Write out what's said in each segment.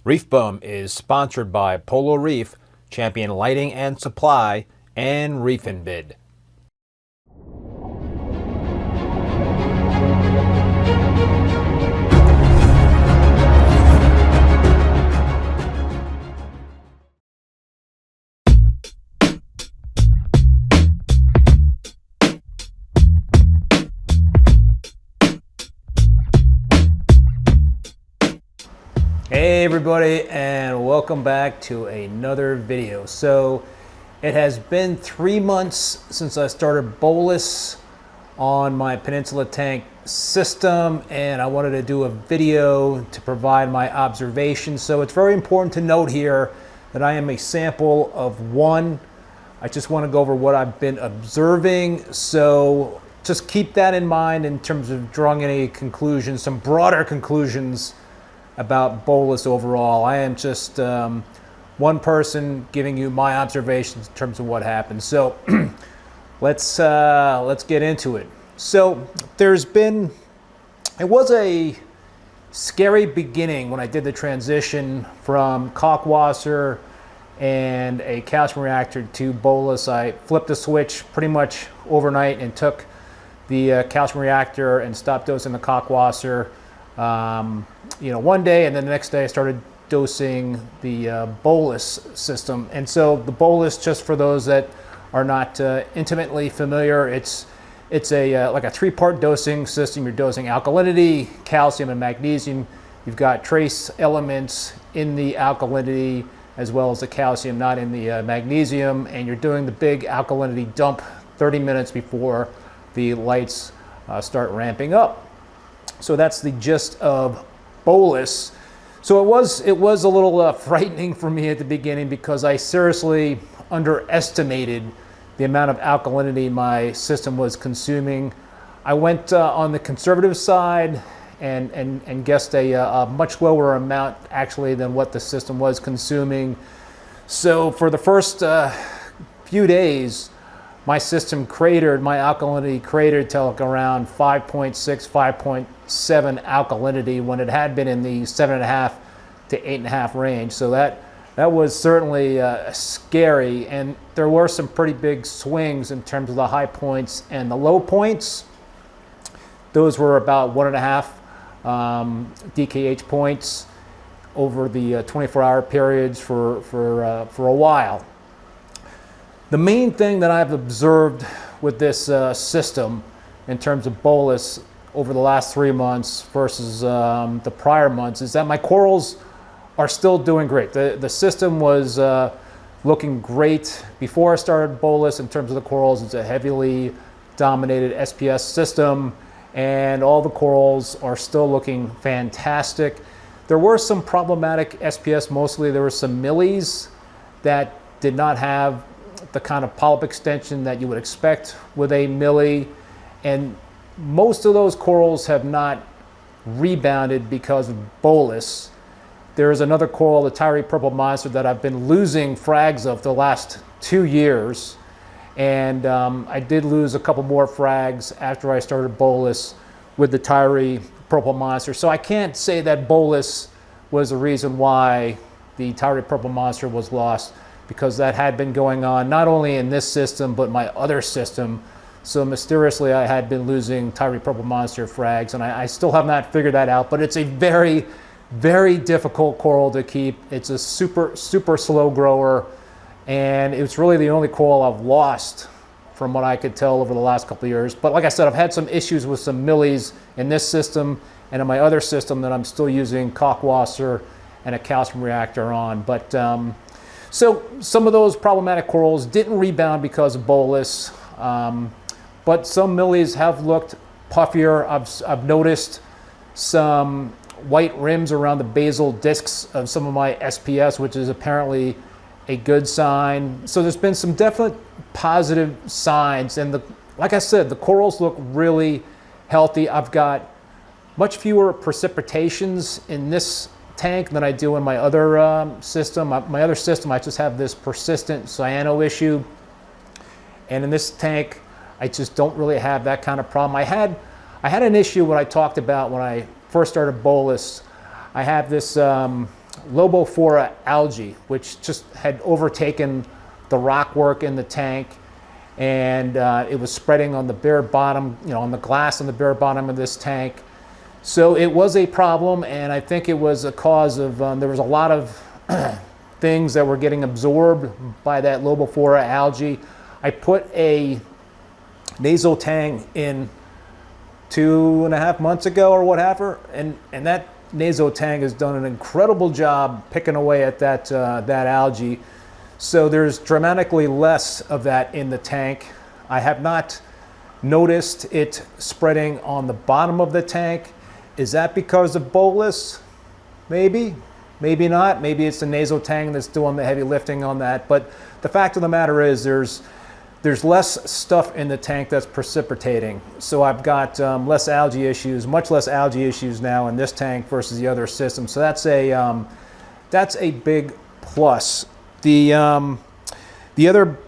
ReefBum is sponsored by Polo Reef, Champion Lighting and Supply, and ReefnBid. Hey everybody, and welcome back to another video. So it has been 3 months since I started bolus on my peninsula tank system, and I wanted to do a video to provide my observations. So it's very important to note here that I am a sample of one. I just want to go over what I've been observing, so just keep that in mind in terms of drawing any conclusions, some broader conclusions about bolus overall. I am just one person giving you my observations in terms of what happened. So let's get into it. So it was a scary beginning when I did the transition from kalkwasser and a calcium reactor to bolus. I flipped the switch pretty much overnight and took the calcium reactor and stopped dosing the kalkwasser. One day, and then the next day I started dosing the bolus system. And so the bolus, just for those that are not intimately familiar, it's like a 3-part dosing system. You're dosing alkalinity, calcium, and magnesium. You've got trace elements in the alkalinity as well as the calcium, not in the magnesium, and you're doing the big alkalinity dump 30 minutes before the lights start ramping up. So that's the gist of bolus. So it was a little frightening for me at the beginning because I seriously underestimated the amount of alkalinity my system was consuming. I went on the conservative side and guessed a much lower amount actually than what the system was consuming. So for the first few days, my system cratered, my alkalinity cratered to like around 5.6, 5.7 alkalinity when it had been in the 7.5 to 8.5 range. So that was certainly scary, and there were some pretty big swings in terms of the high points and the low points. Those were about 1.5 DKH points over the 24-hour periods for a while. The main thing that I've observed with this system in terms of bolus over the last 3 months versus the prior months is that my corals are still doing great. The system was looking great before I started bolus in terms of the corals. It's a heavily dominated SPS system, and all the corals are still looking fantastic. There were some problematic SPS, mostly there were some millies that did not have the kind of polyp extension that you would expect with a millie, and most of those corals have not rebounded because of bolus. There's another coral, the Tyree purple monster, that I've been losing frags of the last 2 years, and I did lose a couple more frags after I started bolus with the Tyree purple monster. So I can't say that bolus was the reason why the Tyree purple monster was lost, because that had been going on not only in this system but my other system. So mysteriously I had been losing Tyree purple monster frags, and I still have not figured that out, but it's a very, very difficult coral to keep. It's a super slow grower, and it's really the only coral I've lost from what I could tell over the last couple of years. But like I said, I've had some issues with some millies in this system and in my other system that I'm still using kalkwasser and a calcium reactor on. But so some of those problematic corals didn't rebound because of bolus, but some millies have looked puffier. I've noticed some white rims around the basal discs of some of my SPS, which is apparently a good sign. So there's been some definite positive signs, and like I said, the corals look really healthy. I've got much fewer precipitations in this tank than I do in my other system. My other system, I just have this persistent cyano issue, and in this tank I just don't really have that kind of problem. I had an issue what I talked about when I first started bolus. I have this Lobophora algae, which just had overtaken the rockwork in the tank, and it was spreading on the bare bottom, on the glass on the bare bottom of this tank. So it was a problem, and I think it was a cause of, there was a lot of things that were getting absorbed by that Lobophora algae. I put a nasal tang in 2.5 months ago or whatever, and that nasal tang has done an incredible job picking away at that algae. So there's dramatically less of that in the tank. I have not noticed it spreading on the bottom of the tank. Is that because of bolus? Maybe, maybe not. Maybe it's the nasal tang that's doing the heavy lifting on that. But the fact of the matter is there's less stuff in the tank that's precipitating. So I've got less algae issues, much less algae issues now in this tank versus the other system. So that's a big plus. The other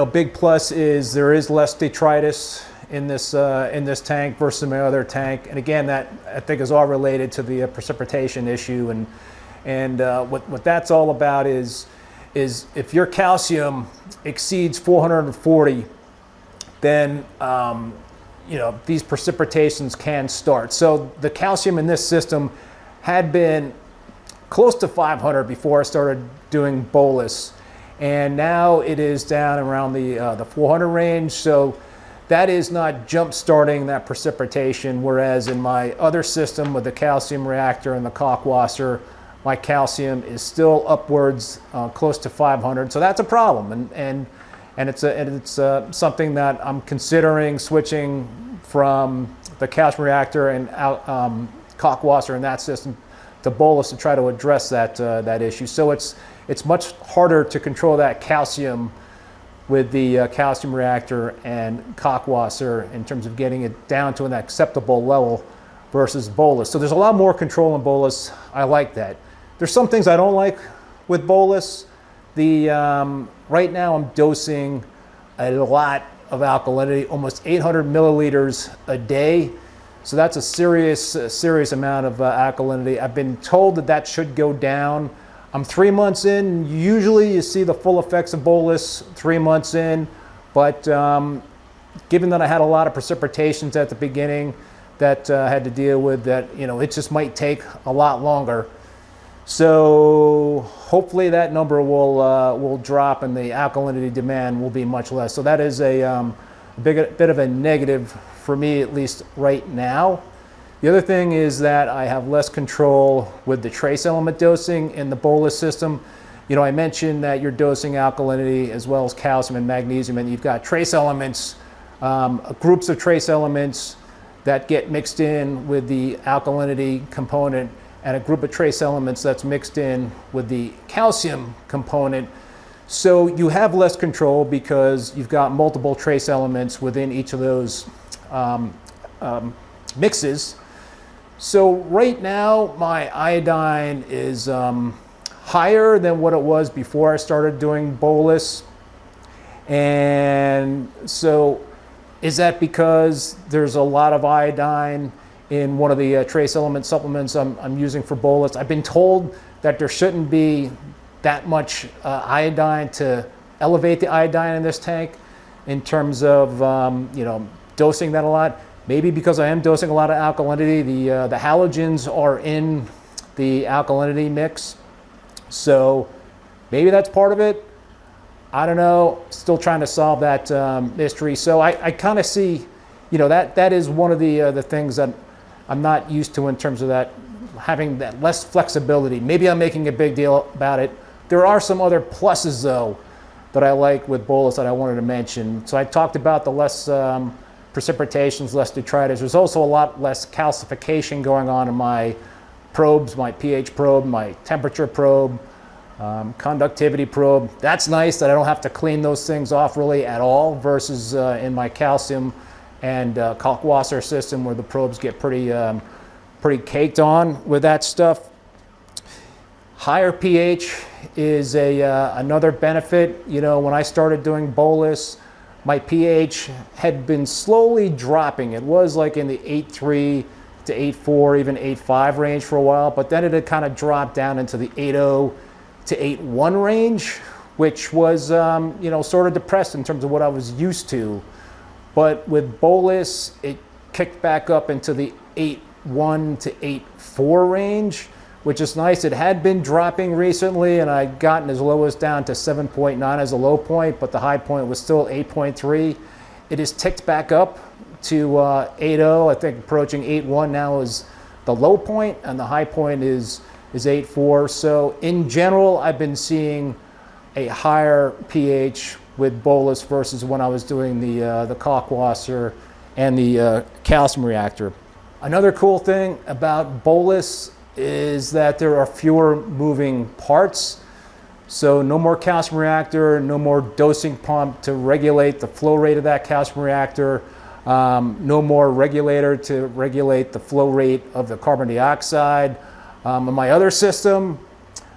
big plus is there is less detritus in this tank versus my other tank. And again, that I think is all related to the precipitation issue. And what that's all about is if your calcium exceeds 440, then these precipitations can start. So the calcium in this system had been close to 500 before I started doing bolus, and now it is down around the 400 range. So that is not jump starting that precipitation, whereas in my other system with the calcium reactor and the Kalk washer, my calcium is still upwards close to 500. So that's a problem, and it's something that I'm considering switching from the calcium reactor and Kalk washer in that system to bolus to try to address that issue. So it's much harder to control that calcium with the calcium reactor and Kalk washer in terms of getting it down to an acceptable level versus bolus. So there's a lot more control in bolus. I like that. There's some things I don't like with bolus. Right now I'm dosing a lot of alkalinity, almost 800 milliliters a day. So that's a serious amount of alkalinity. I've been told that should go down. I'm 3 months in. Usually you see the full effects of bolus 3 months in, but given that I had a lot of precipitations at the beginning that I had to deal with, that it just might take a lot longer. So hopefully that number will drop and the alkalinity demand will be much less. So that is a bit of a negative for me, at least right now. The other thing is that I have less control with the trace element dosing in the bolus system. I mentioned that you're dosing alkalinity as well as calcium and magnesium, and you've got trace elements, groups of trace elements that get mixed in with the alkalinity component, and a group of trace elements that's mixed in with the calcium component. So you have less control because you've got multiple trace elements within each of those mixes. So right now my iodine is higher than what it was before I started doing bolus. And so is that because there's a lot of iodine in one of the trace element supplements I'm using for bolus? I've been told that there shouldn't be that much iodine to elevate the iodine in this tank in terms of dosing that a lot. Maybe because I am dosing a lot of alkalinity, the halogens are in the alkalinity mix. So maybe that's part of it. I don't know. Still trying to solve that mystery. So I kind of see, that is one of the things that I'm not used to in terms of that, having that less flexibility. Maybe I'm making a big deal about it. There are some other pluses though that I like with bolus that I wanted to mention. So I talked about the less precipitations, less detritus. There's also a lot less calcification going on in my probes, my pH probe, my temperature probe, conductivity probe. That's nice that I don't have to clean those things off really at all versus in my calcium and Kalk washer system where the probes get pretty caked on with that stuff. Higher pH is another benefit. When I started doing bolus, my pH had been slowly dropping. It was like in the 8.3 to 8.4, even 8.5 range for a while, but then it had kind of dropped down into the 8.0 to 8.1 range, which was, you know, sort of depressed in terms of what I was used to. But with bolus, it kicked back up into the 8.1 to 8.4 range, which is nice. It had been dropping recently, and I'd gotten as low as down to 7.9 as a low point, but the high point was still 8.3. It has ticked back up to 8.0. I think approaching 8.1 now is the low point, and the high point is 8.4. So in general, I've been seeing a higher pH with bolus versus when I was doing the Kalkwasser and the calcium reactor. Another cool thing about bolus is that there are fewer moving parts. So no more calcium reactor, no more dosing pump to regulate the flow rate of that calcium reactor, no more regulator to regulate the flow rate of the carbon dioxide. In my other system,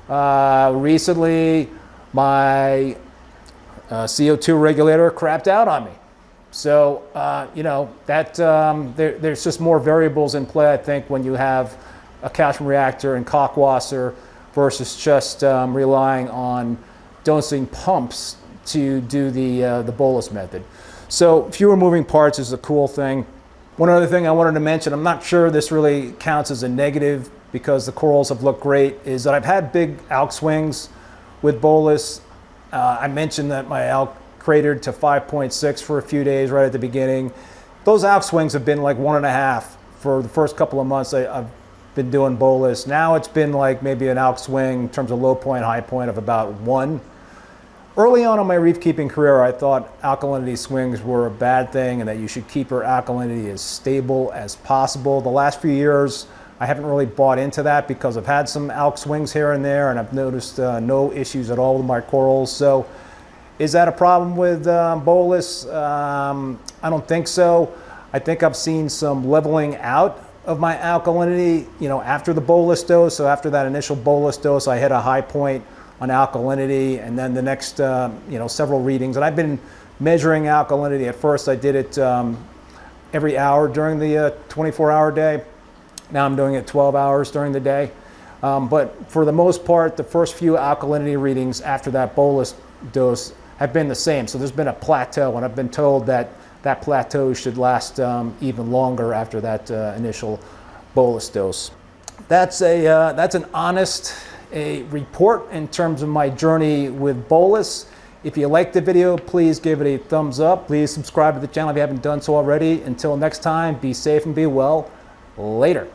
recently my CO2 regulator crapped out on me. So, you know, that there's just more variables in play, I think, when you have a calcium reactor and Kalkwasser versus just relying on dosing pumps to do the bolus method. So fewer moving parts is a cool thing. One other thing I wanted to mention, I'm not sure this really counts as a negative because the corals have looked great, is that I've had big alk swings with bolus. I mentioned that my alk cratered to 5.6 for a few days right at the beginning. Those alk swings have been like 1.5 for the first couple of months I've been doing bolus. Now it's been like maybe an alk swing in terms of low point, high point of about 1. Early on in my reef keeping career, I thought alkalinity swings were a bad thing and that you should keep your alkalinity as stable as possible. The last few years, I haven't really bought into that because I've had some alk swings here and there, and I've noticed no issues at all with my corals. So is that a problem with bolus? I don't think so. I think I've seen some leveling out of my alkalinity, you know, after the bolus dose. So after that initial bolus dose, I hit a high point on alkalinity, and then the next, you know, several readings. And I've been measuring alkalinity. At first, I did it every hour during the 24-hour day. Now I'm doing it 12 hours during the day. But for the most part, the first few alkalinity readings after that bolus dose have been the same. So there's been a plateau, and I've been told that that plateau should last even longer after that initial bolus dose. That's an honest report in terms of my journey with bolus. If you liked the video, please give it a thumbs up. Please subscribe to the channel if you haven't done so already. Until next time, be safe and be well. Later.